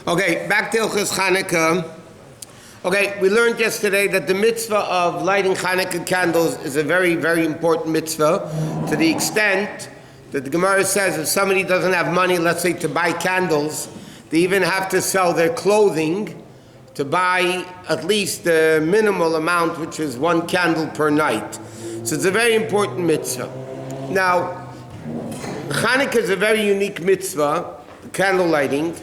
Okay, back to Hilchos Chanukah. Okay, we learned yesterday that the mitzvah of lighting Chanukah candles is a very, very important mitzvah, to the extent that the Gemara says if somebody doesn't have money, let's say to buy candles, they even have to sell their clothing to buy at least the minimal amount, which is 1 candle per night. So it's a very important mitzvah. Now, Chanukah is a very unique mitzvah, candle lighting,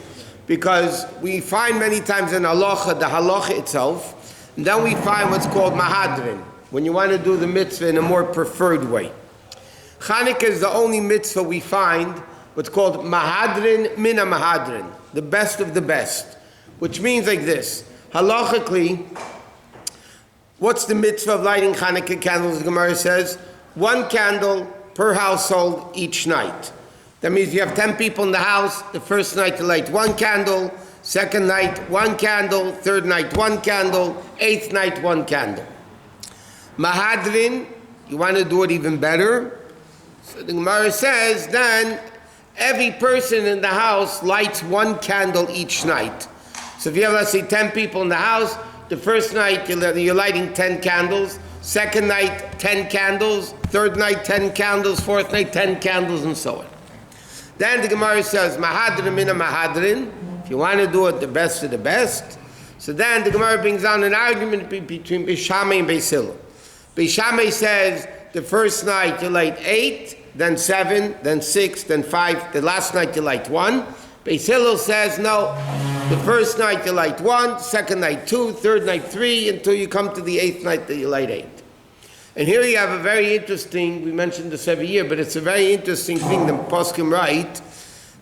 because we find many times in halacha, the halacha itself, and then we find what's called mahadrin, when you want to do the mitzvah in a more preferred way. Chanukah is the only mitzvah we find what's called mahadrin mina mahadrin, the best of the best, which means like this. Halachically, what's the mitzvah of lighting Chanukah candles? The Gemara says 1 candle per household each night. That means you have 10 people in the house. The first night you light 1 candle, second night 1 candle, third night 1 candle, 8th night 1 candle. Mahadrin, you want to do it even better. So the Gemara says then every person in the house lights 1 candle each night. So if you have, let's say, 10 people in the house, the first night you're lighting 10 candles, second night 10 candles, third night 10 candles, fourth night 10 candles, and so on. Then the Gemara says, mahadrin mina mahadrin, if you want to do it the best of the best. So then the Gemara brings down an argument between Bais Shammai and Bais Hillel. Bais Shammai says, the first night you light 8, then 7, then 6, then 5, the last night you light 1. Bais Hillel says, no, the first night you light 1, second night 2, third night 3, until you come to the 8th night that you light 8. And here you have a very interesting, we mentioned this every year, but it's a very interesting thing, the Poskim write,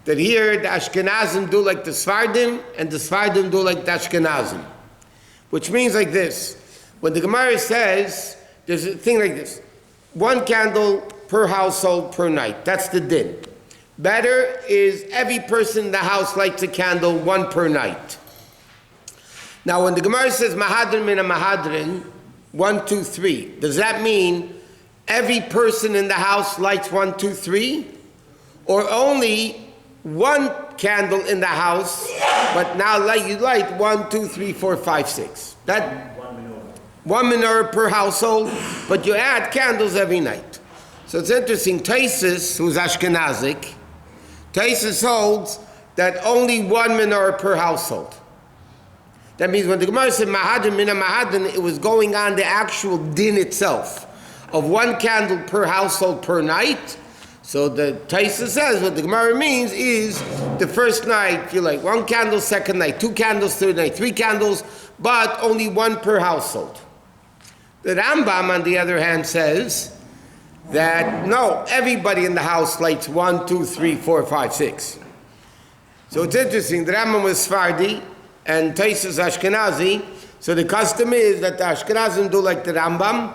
that here the Ashkenazim do like the Sfardim, and the Sfardim do like the Ashkenazim. Which means like this, when the Gemara says, there's a thing like this, 1 candle per household per night, that's the din. Better is every person in the house lights a candle 1 per night. Now when the Gemara says mahadrin mina mahadrin, 1, 2, 3. Does that mean every person in the house lights 1, 2, 3? Or only 1 candle in the house, but now you light 1, 2, 3, 4, 5, 6. That 1 menorah per household, but you add candles every night. So it's interesting. Taisus, who's Ashkenazic, Taisus holds that only 1 menorah per household. That means when the Gemara said mahadrin mina mahadrin, it was going on the actual din itself of 1 candle per household per night. So the Taisa says what the Gemara means is the first night you light 1 candle, second night 2 candles, third night 3 candles, but only 1 per household. The Rambam, on the other hand, says that no, everybody in the house lights 1, 2, 3, 4, 5, 6. So it's interesting. The Rambam was Sfardi and Taisus Ashkenazi, so the custom is that the Ashkenazim do like the Rambam,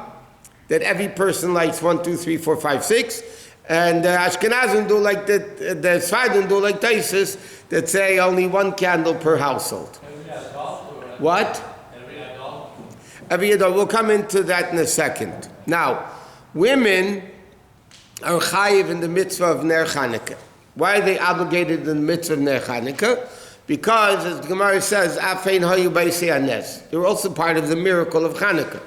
that every person lights 1, 2, 3, 4, 5, 6, and the Ashkenazim do like the Sfardim do like Taisus, that say only 1 candle per household. What? Every adult. We'll come into that in a second. Now, women are chayiv in the mitzvah of Ner Chanukah. Why are they obligated in the mitzvah of Ner Chanukah? Because, as the Gemara says, Afein hayu b'isei hanes. They were also part of the miracle of Chanukah.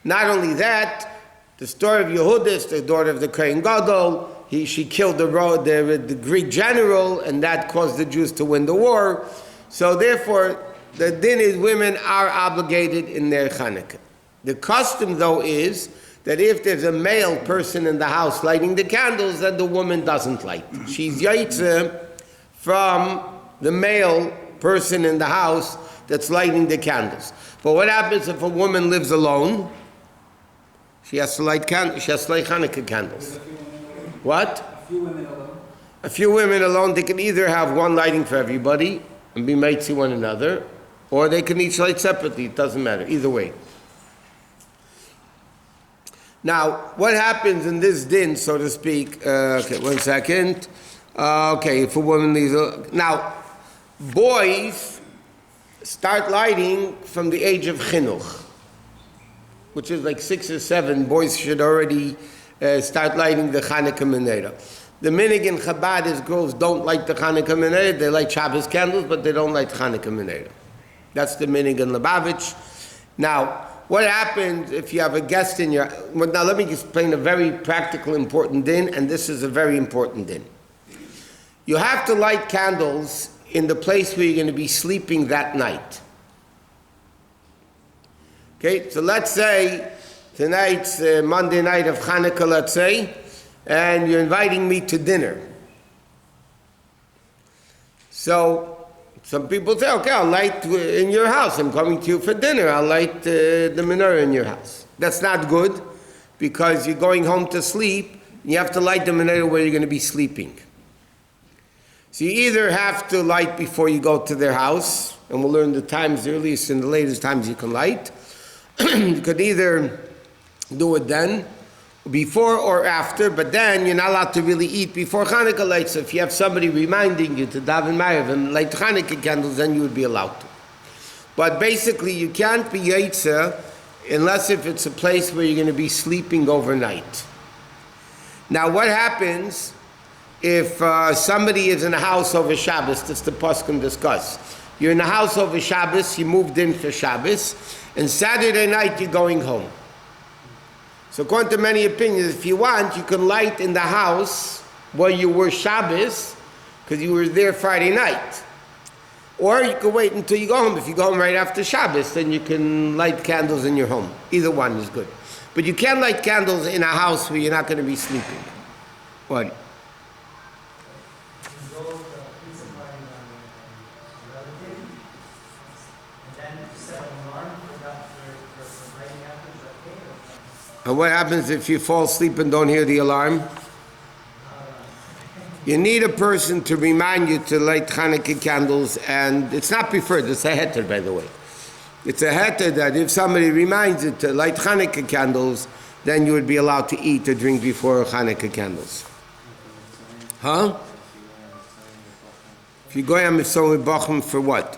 Not only that, the story of Yehudis, the daughter of the Kohen Gadol, she killed the Greek general, and that caused the Jews to win the war. So therefore, the din is women are obligated in their Chanukah. The custom, though, is that if there's a male person in the house lighting the candles, then the woman doesn't light. She's yaitze from the male person in the house that's lighting the candles. But what happens if a woman lives alone? She has to light Chanukah candles. What? A few women alone. A few women alone, they can either have 1 lighting for everybody and be mates to one another, or they can each light separately. It doesn't matter. Either way. Now, what happens in this din, so to speak? Okay, 1 second. Okay, if a woman leaves... Now, boys start lighting from the age of chinuch, which is like 6 or 7. Boys should already start lighting the Chanukah menorah. The minhag in Chabad is girls don't light the Chanukah menorah. They light Shabbos candles, but they don't light Chanukah menorah. That's the minhag in Lubavitch. Now, what happens if you have a guest in your... Well, now let me explain a very practical, important din, and this is a very important din. You have to light candles in the place where you're going to be sleeping that night. Okay, so let's say tonight's Monday night of Chanukah, let's say, and you're inviting me to dinner. So some people say, okay, I'll light in your house. I'm coming to you for dinner. I'll light the menorah in your house. That's not good because you're going home to sleep. You have to light the menorah where you're going to be sleeping. So you either have to light before you go to their house, and we'll learn the times, the earliest and the latest times you can light. You could either do it then, before or after, but then you're not allowed to really eat before Chanukah lights. So if you have somebody reminding you to daven Ma'ariv and light Chanukah candles, then you would be allowed to. But basically, you can't be Yetzer unless if it's a place where you're going to be sleeping overnight. Now, what happens if somebody is in a house over Shabbos? That's the Poskim discuss. You're in a house over Shabbos, you moved in for Shabbos, and Saturday night you're going home. So according to many opinions, if you want, you can light in the house where you were Shabbos, because you were there Friday night. Or you can wait until you go home. If you go home right after Shabbos, then you can light candles in your home. Either one is good. But you can't light candles in a house where you're not going to be sleeping. What? And what happens if you fall asleep and don't hear the alarm? You need a person to remind you to light Chanukah candles, and it's not preferred, it's a heter, by the way. It's a heter that if somebody reminds you to light Chanukah candles, then you would be allowed to eat or drink before Chanukah candles. Huh? If you go on with someone bachim for what?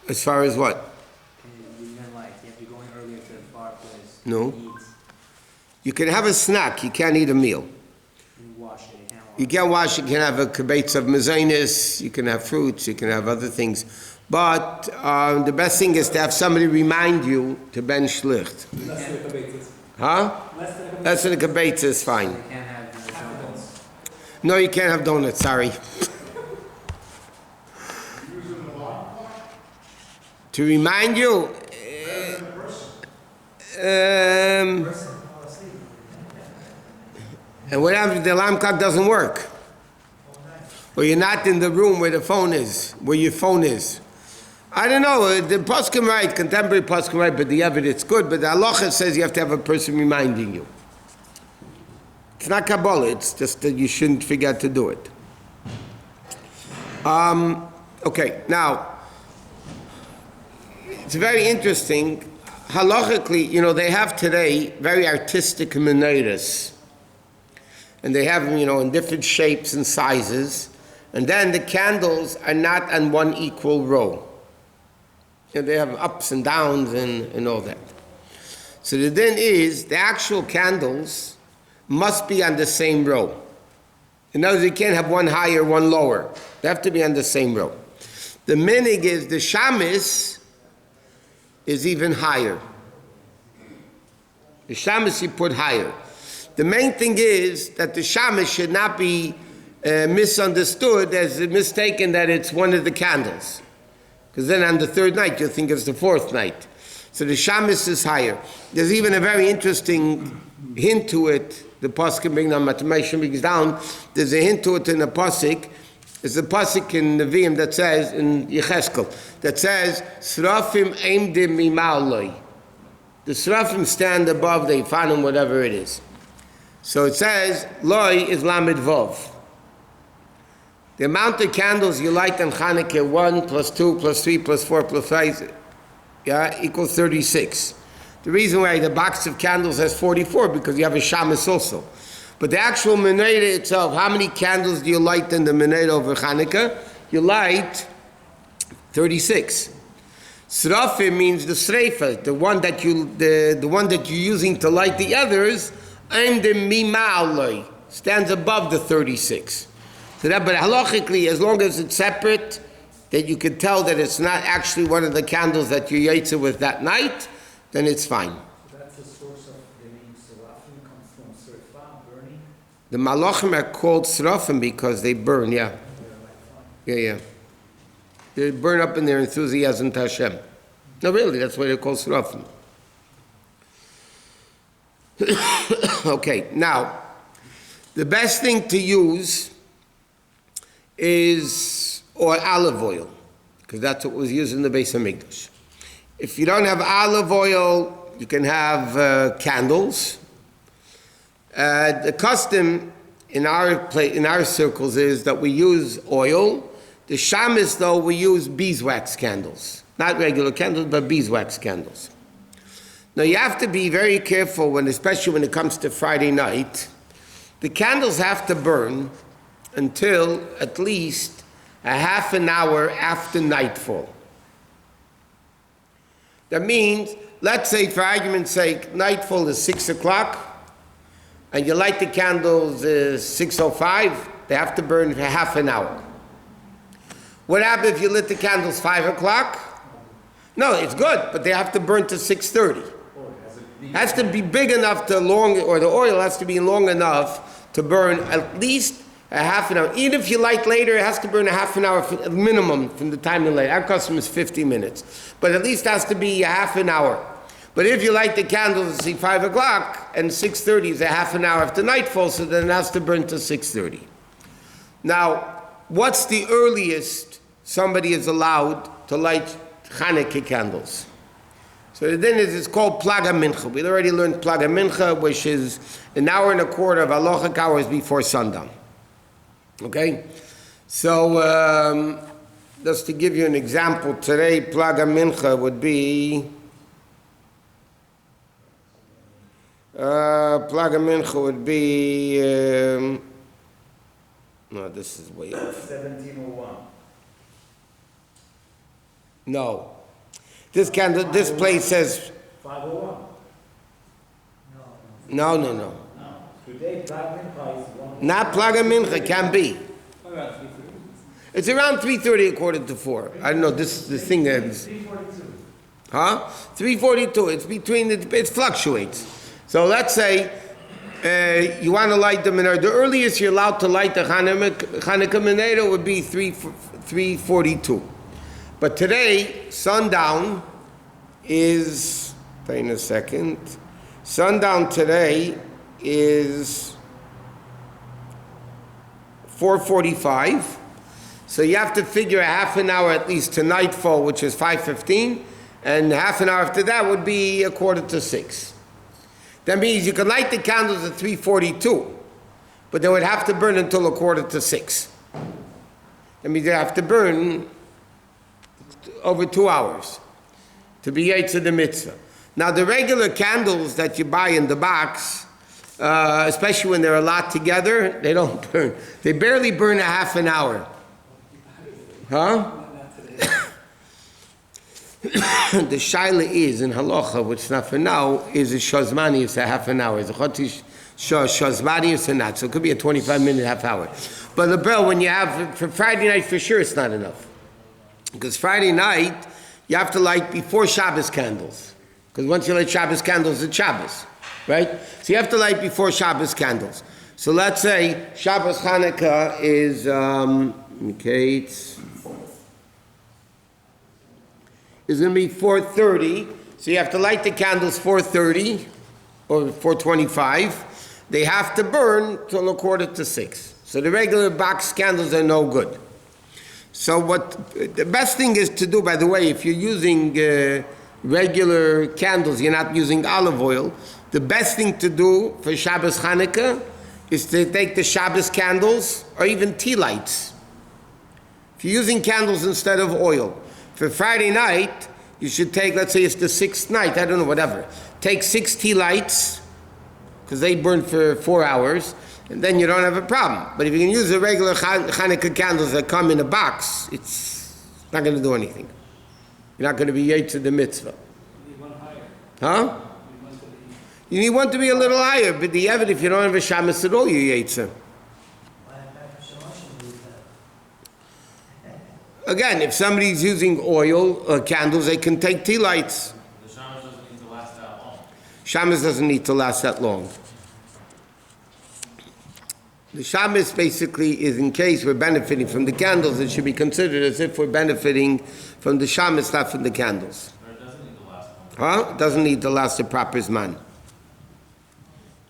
As far as what? No. You can have a snack, you can't eat a meal. You can't wash it, you can have a kibbutz of mezainis, you can have fruits, you can have other things. But the best thing is to have somebody remind you to ben shlicht. Huh? Less than a kibbutz is fine. No, you can't have donuts, sorry. To remind you, and what happens if the alarm clock doesn't work? Or you're not in the room where the phone is, where your phone is. I don't know, the poskim right, contemporary poskim right, but the evidence good, but the halacha says you have to have a person reminding you. It's not Kabbalah, it's just that you shouldn't forget to do it. Okay, now, it's very interesting. Halachically, they have today very artistic menorahs. And they have them, in different shapes and sizes. And then the candles are not on one equal row. They have ups and downs and all that. So the din is, the actual candles must be on the same row. In other words, you can't have one higher, one lower. They have to be on the same row. The minhag is, the shamis is even higher. The shamis you put higher. The main thing is that the shamis should not be misunderstood as mistaken that it's one of the candles. Because then on the third night you'll think it's the fourth night. So the shamis is higher. There's even a very interesting hint to it. The posuk bring down, Matamai brings down. There's a hint to it in the posuk. There's a pasuk in Nevi'im that says, in Yecheskel, that says, Srafim eimdim mima'aloi. The Srafim stand above the Ifanim, whatever it is. So it says, Loi is Lamed Vov. The amount of candles you light on Chanukah, 1 plus 2 plus 3 plus 4 plus 5, equals 36. The reason why the box of candles has 44, because you have a shamus also. But the actual menorah itself, how many candles do you light in the menorah over Chanukah? You light 36. Srafim means the sreifa, the one that you're using to light the others, and the mima'aloi. stands above the 36. So that, but halachically, as long as it's separate, that you can tell that it's not actually one of the candles that you yotze with that night, then it's fine. So that's the source of the name Serafim, comes from Serfa, burning? The malachim are called Serafim because they burn, yeah. Yeah. They burn up in their enthusiasm to Hashem. No, really, that's why they're called Serafim. Okay, now, the best thing to use is olive oil, because that's what was used in the Beis Hamikdash. If you don't have olive oil, you can have candles. The custom in our circles is that we use oil. The shamis, though, we use beeswax candles. Not regular candles, but beeswax candles. Now, you have to be very careful, especially when it comes to Friday night. The candles have to burn until at least a half an hour after nightfall. That means, let's say, for argument's sake, nightfall is 6 o'clock, and you light the candles 6:05, they have to burn for half an hour. What happens if you lit the candles 5 o'clock? No, it's good, but they have to burn to 6:30. It has to be big enough or the oil has to be long enough to burn at least a half an hour. Even if you light later, it has to burn a half an hour minimum from the time you light. Our custom is 50 minutes. But at least it has to be a half an hour. But if you light the candles at 5 o'clock and 6:30 is a half an hour after nightfall, so then it has to burn to 6:30. Now, what's the earliest somebody is allowed to light Chanukah candles? So then it's called Plaga Mincha. We've already learned Plaga Mincha, which is an hour and a quarter of halachic hours before sundown. Okay? So, just to give you an example, today Plaga Mincha would be... Plaga Mincha would be... no, this is way off. 1701. No. This place says... 501. No. Today, Plaga Mincha is one. Not Plaga Mincha, can be. It's around 3:30 according to 4. I don't know, this thing is... 342. Huh? 3:42. It's between, it fluctuates. So let's say you want to light the menorah. The earliest you're allowed to light the Chanukah menorah would be 3:42. But today, sundown is, wait a second, sundown today is 4:45. So you have to figure a half an hour at least to nightfall, which is 5:15, and half an hour after that would be 5:45. That means you can light the candles at 3:42, but they would have to burn until 5:45. That means they have to burn over 2 hours to be yotze the mitzvah. Now the regular candles that you buy in the box, especially when they're a lot together, they don't burn. They barely burn a half an hour. Huh? The shaila is in halacha, which is not for now, is a shazmani, it's a half an hour. It's a chotish shazmani, it's a not. So it could be a 25-minute, half hour. But the bell, when you have, for Friday night, for sure it's not enough. Because Friday night, you have to light before Shabbos candles. Because once you light Shabbos candles, it's Shabbos. Right? So you have to light before Shabbos candles. So let's say Shabbos Chanukah is, it's going to be 4:30. So you have to light the candles 4:30 or 4:25. They have to burn till 5:45. So the regular box candles are no good. So what the best thing is to do, by the way, if you're using regular candles, you're not using olive oil, the best thing to do for Shabbos Chanukah is to take the Shabbos candles or even tea lights. If you're using candles instead of oil, for Friday night, you should take, let's say it's the 6th night, I don't know, whatever. Take 6 tea lights, because they burn for 4 hours, and then you don't have a problem. But if you can use the regular Chanukah candles that come in a box, it's not going to do anything. You're not going to be yotze the mitzvah. Huh? You need one to be a little higher, but the evidence, if you don't have a shamas at all, you yetzer. Again, if somebody's using oil or candles, they can take tea lights. The shamas doesn't need to last that long. Shamas doesn't need to last that long. The shamas basically is in case we're benefiting from the candles, it should be considered as if we're benefiting from the shamas, not from the candles. But it doesn't need to last long. Huh? It doesn't need to last the proper zman.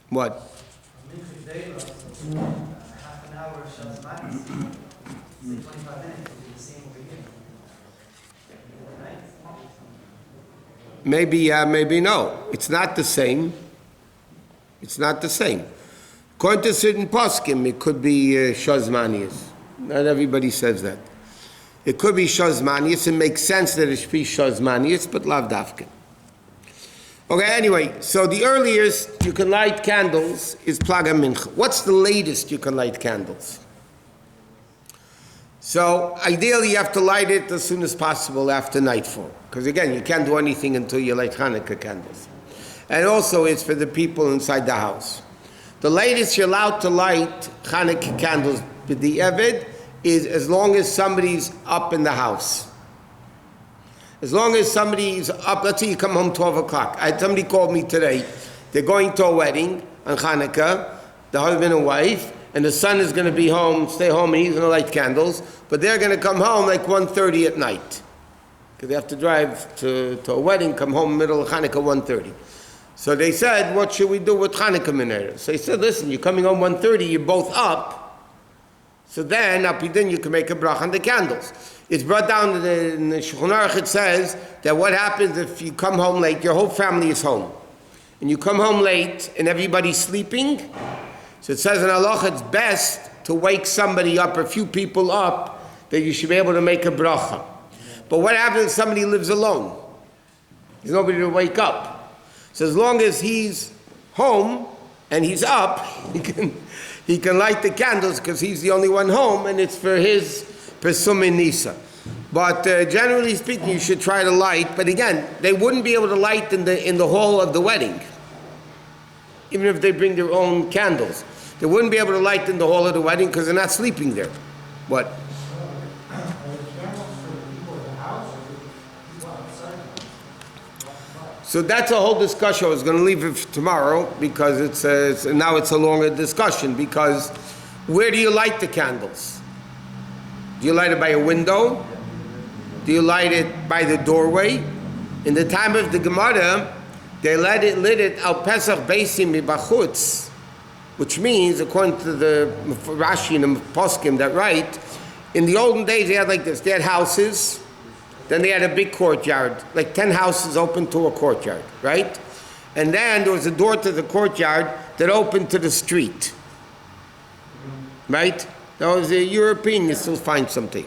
What? Half an hour shazmanis, 25 minutes will be the same over here. Right? Maybe yeah, maybe no. It's not the same. It's not the same. According to certain poskim, it could be shazmanias. Not everybody says that. It could be shazmanias. It makes sense that it should be shazmanias, but lav dafkin. Okay, anyway, so the earliest you can light candles is plaga mincha. What's the latest you can light candles? So ideally you have to light it as soon as possible after nightfall. Because again, you can't do anything until you light Chanukah candles. And also it's for the people inside the house. The latest you're allowed to light Chanukah candles with the Evid is as long as somebody's up in the house. As long as somebody's up, let's say you come home 12 o'clock. Somebody called me today. They're going to a wedding on Chanukah, the husband and wife, and the son is going to be home, stay home, and he's going to light candles. But they're going to come home like 1:30 at night. Because they have to drive to a wedding, come home middle of Chanukah 1:30. So they said, what should we do with Chanukah menorah? So he said, listen, you're coming home 1:30, you're both up. So then, then you can make a bracha on the candles. It's brought down in the Shulchan Aruch, it says that what happens if you come home late, your whole family is home. And you come home late and everybody's sleeping. So it says in halacha, it's best to wake somebody up, or a few people up, that you should be able to make a bracha. But what happens if somebody lives alone? There's nobody to wake up. So as long as he's home and he's up, he can light the candles because he's the only one home, and it's for his Pesumim Nisa. But generally speaking, you should try to light. But again, they wouldn't be able to light in the hall of the wedding, even if they bring their own candles. They wouldn't be able to light in the hall of the wedding because they're not sleeping there. What? So that's a whole discussion. I was going to leave it for tomorrow because now it's a longer discussion. Because where do you light the candles? Do you light it by a window? Do you light it by the doorway? In the time of the Gemara, they lit it al Pesach Bais Din mibachutz, which means, according to the Rashi and the Poskim that write, in the olden days they had like this. They had houses, then they had a big courtyard, like 10 houses open to a courtyard, right? And then there was a door to the courtyard that opened to the street, right? That was a European, you still find something.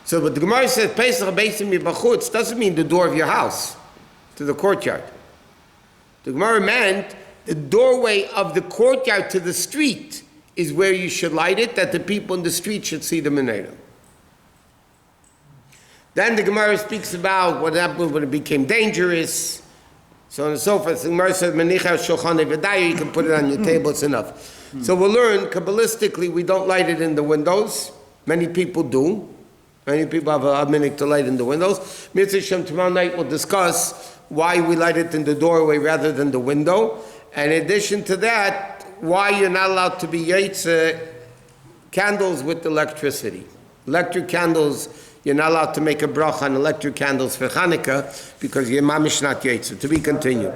So but the Gemara says, Pesach Bais Din mibachutz doesn't mean the door of your house to the courtyard. The Gemara meant the doorway of the courtyard to the street is where you should light it, that the people in the street should see the menorah. Then the Gemara speaks about what happened when it became dangerous, so on and so forth. The Gemara says, Menicha shulchan v'daya, you can put it on your table, it's enough. So we'll learn, Kabbalistically, we don't light it in the windows. Many people do. Many people have a minute to light in the windows. Mitzvah Shem, tomorrow night we'll discuss why we light it in the doorway rather than the window. And in addition to that, why you're not allowed to be yaitze candles with electricity. Electric candles, you're not allowed to make a bracha on electric candles for Chanukah because you're mamish not yaitze. To be continued.